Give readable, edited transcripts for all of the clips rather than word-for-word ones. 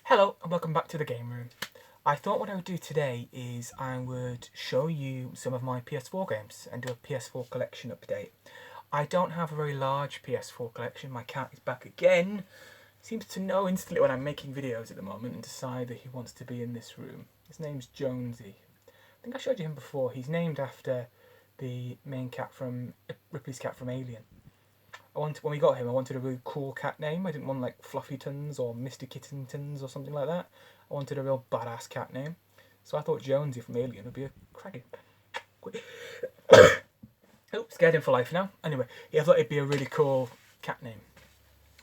Hello and welcome back to the game room. I thought what I would do today is I would show you some of my PS4 games and do a PS4 collection update. I don't have a very large PS4 collection. My cat is back again. Seems to know instantly when I'm making videos at the moment and decide that he wants to be in this room. His name's Jonesy. I think I showed you him before. He's named after the main cat from Ripley's cat from Alien. When we got him, I wanted a really cool cat name. I didn't want like Fluffytons or Mr. Kittentons or something like that. I wanted a real badass cat name. So I thought Jonesy from Alien would be a cracking. Oh, scared him for life now. Anyway, I thought it'd be a really cool cat name.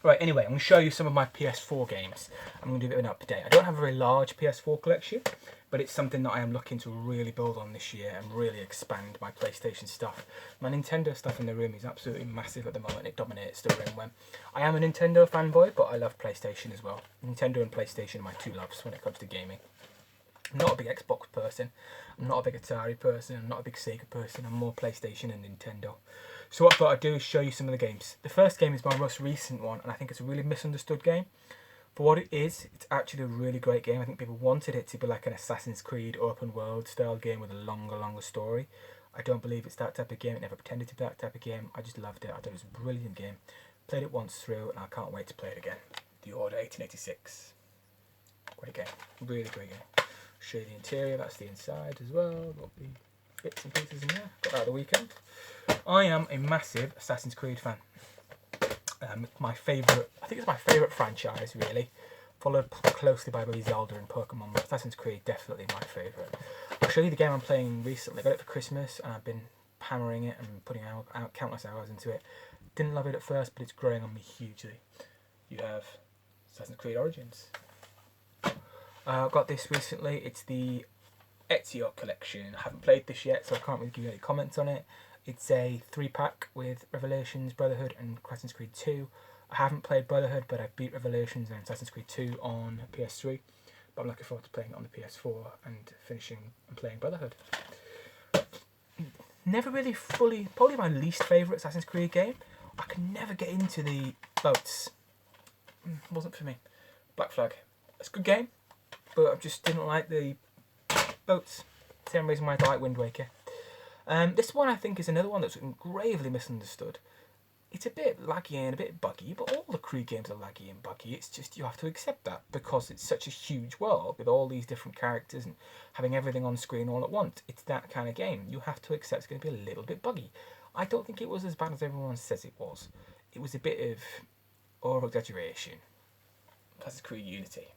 Right, anyway, I'm going to show you some of my PS4 games. I'm going to do a bit of an update. I don't have a very large PS4 collection, but it's something that I am looking to really build on this year and really expand my PlayStation stuff. My Nintendo stuff in the room is absolutely massive at the moment. It dominates the room. When I am a Nintendo fanboy, but I love PlayStation as well. Nintendo and PlayStation are my two loves when it comes to gaming. I'm not a big Xbox person. I'm not a big Atari person. I'm not a big Sega person. I'm more PlayStation and Nintendo. So what I thought I'd do is show you some of the games. The first game is my most recent one, and I think it's a really misunderstood game. For what it is, it's actually a really great game. I think people wanted it to be like an Assassin's Creed open world style game with a longer story. I don't believe it's that type of game. It never pretended to be that type of game. I just loved it. I thought it was a brilliant game. Played it once through, and I can't wait to play it again. The Order 1886. Great game. Really great game. Show you the interior. That's the inside as well. Got the bits and pieces in there. Got that at the weekend. I am a massive Assassin's Creed fan. My favourite, I think it's my favourite franchise really, followed closely by maybe Zelda and Pokemon, but Assassin's Creed definitely my favourite. I'll show you the game I'm playing recently. I got it for Christmas and I've been hammering it and putting out countless hours into it. Didn't love it at first, but it's growing on me hugely. You have Assassin's Creed Origins. I got this recently. It's the upto Collection. I haven't played this yet, so I can't really give you any comments on it. It's a 3-pack with Revelations, Brotherhood and Assassin's Creed 2. I haven't played Brotherhood, but I've beat Revelations and Assassin's Creed 2 on PS3. But I'm looking forward to playing it on the PS4 and finishing and playing Brotherhood. Never really fully, probably my least favourite Assassin's Creed game. I can never get into the boats. Wasn't for me. Black Flag. It's a good game, but I just didn't like the boats. Same reason why I like Wind Waker. This one I think is another one that's gravely misunderstood. It's a bit laggy and a bit buggy, but all the Creed games are laggy and buggy. It's just you have to accept that because it's such a huge world with all these different characters and having everything on screen all at once. It's that kind of game. You have to accept it's going to be a little bit buggy. I don't think it was as bad as everyone says it was. It was a bit of over-exaggeration. Assassin's Creed Unity.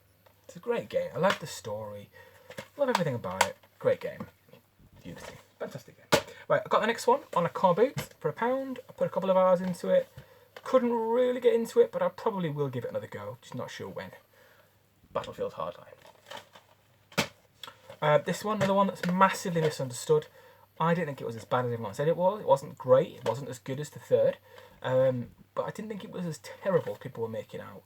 It's a great game. I like the story. Love everything about it. Great game. Unity. Fantastic game. Right, I got the next one on a car boot for £1. I put a couple of hours into it. Couldn't really get into it, but I probably will give it another go. Just not sure when. Battlefield Hardline. This one, another one that's massively misunderstood. I didn't think it was as bad as everyone said it was. It wasn't great. It wasn't as good as the third. But I didn't think it was as terrible as people were making out.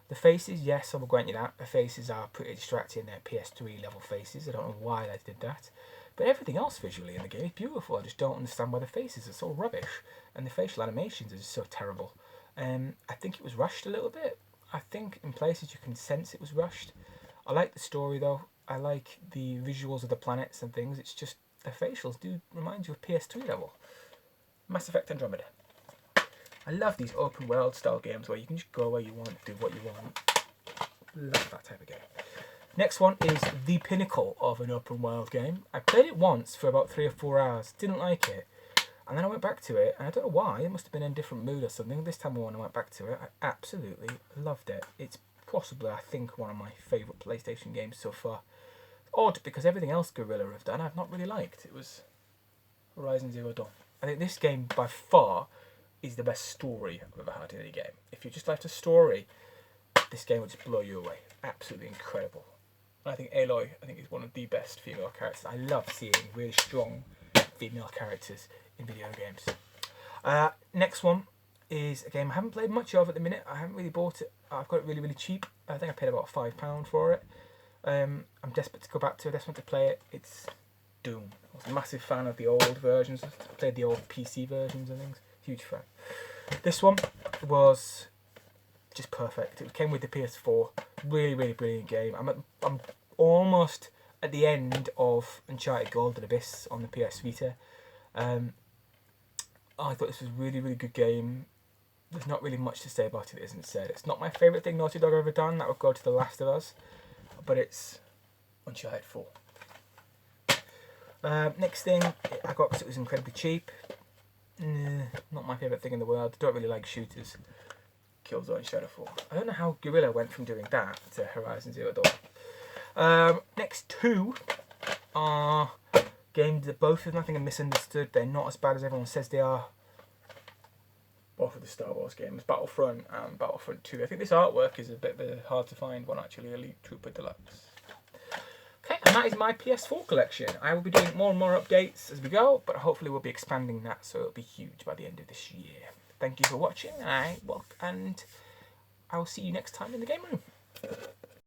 The faces, yes, I will grant you that. The faces are pretty distracting. They're PS3 level faces. I don't know why they did that. But everything else visually in the game is beautiful. I just don't understand why the faces are so rubbish. And the facial animations are just so terrible. I think it was rushed a little bit. I think in places you can sense it was rushed. I like the story though. I like the visuals of the planets and things. It's just the facials do remind you of PS3 level. Mass Effect Andromeda. I love these open world style games where you can just go where you want, do what you want. Love that type of game. Next one is the pinnacle of an open world game. I played it once for about 3 or 4 hours, didn't like it, and then I went back to it, and I don't know why, it must have been in a different mood or something. This time when I went back to it, I absolutely loved it. It's possibly, I think, one of my favourite PlayStation games so far. Odd, because everything else Guerrilla have done I've not really liked. It was Horizon Zero Dawn. I think this game, by far, is the best story I've ever had in any game. If you just liked a story, this game would just blow you away. Absolutely incredible. I think Aloy, is one of the best female characters. I love seeing really strong female characters in video games. Next one is a game I haven't played much of at the minute. I haven't really bought it. I've got it really, really cheap. I think I paid about £5 for it. I'm desperate to go back to it, desperate to play it. It's Doom. I was a massive fan of the old versions. I played the old PC versions and things. Huge fan. This one was just perfect. It came with the PS4. Really, really brilliant game. I'm almost at the end of Uncharted Golden Abyss on the PS Vita. I thought this was a really, really good game. There's not really much to say about it that isn't said. It's not my favourite thing Naughty Dog have ever done. That would go to The Last of Us. But it's Uncharted 4. Next thing I got because it was incredibly cheap. Not my favourite thing in the world. Don't really like shooters. Killzone Shadow 4. I don't know how Guerrilla went from doing that to Horizon Zero Dawn. Next two are games that both of them I think are misunderstood. They're not as bad as everyone says they are. Both of the Star Wars games, Battlefront and Battlefront 2. I think this artwork is a bit of a hard to find one actually, Elite Trooper Deluxe. Okay, and that is my PS4 collection. I will be doing more and more updates as we go, but hopefully we'll be expanding that so it'll be huge by the end of this year. Thank you for watching, and I will see you next time in the game room.